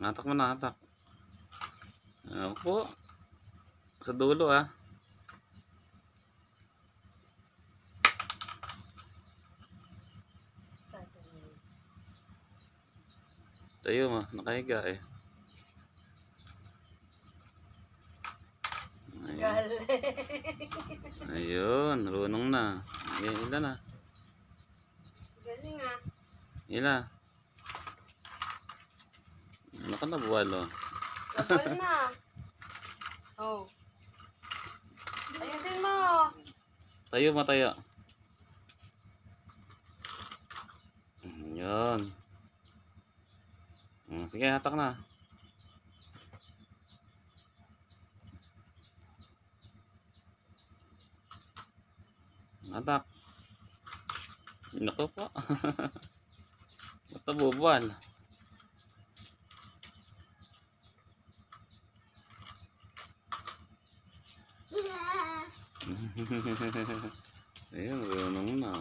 Hatak mo na, hatak. Opo. Sa dulo ah. Tayo mo, nakahiga eh. Ayun, runong na. Ayun, ilan na. Galing ah. Ilan. Ano ka na buwal oh. Nabal na. Oh. Ayusin mo. Tayo mo, tayo. Yun. Sige, hatak na. Hatak. Naku po. Basta bubuwal. Ayun, runong na.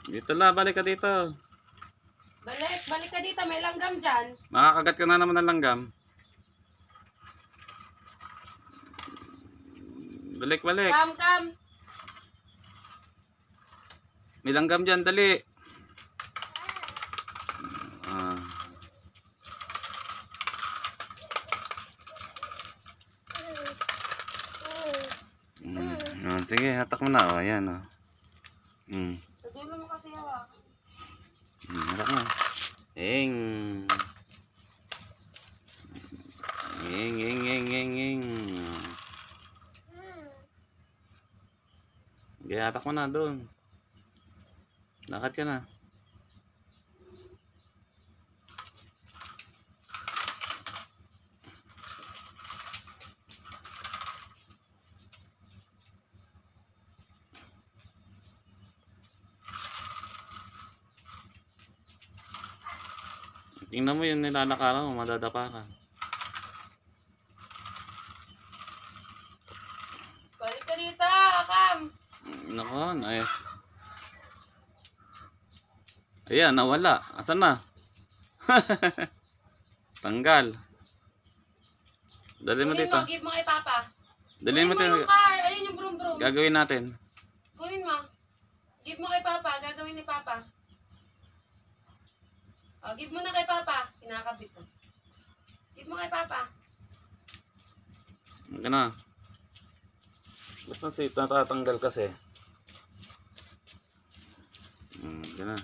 Dito la, balik ka dito. Balik ka dito. May langgam dyan. Makakagat ka na naman ng langgam. Balik. Kam. May langgam dyan, dali. Sige, hatak mo na. Ayan o. Sa dulo mo kasi hawa. Hatak mo. Eng. Sige, hatak mo na doon. Lakad ka na. Tingnan mo yung nilalakaran mo, madadapa ka. Balik ka dito, Kam. Nako, ay. Ayan, nawala. Asan na? Tanggal. Dali mo Kunin dito. mo, give mo kay Papa. Dali mo Kunin mo dito. yung car. Ayun yung brum-brum. Gagawin natin. Kunin mo. Give mo kay Papa. Gagawin ni Papa. Oh, give mo na kay Papa. Kinakabit mo. Give mo kay Papa. Ano na? Basta natatanggal kasi. Ano na?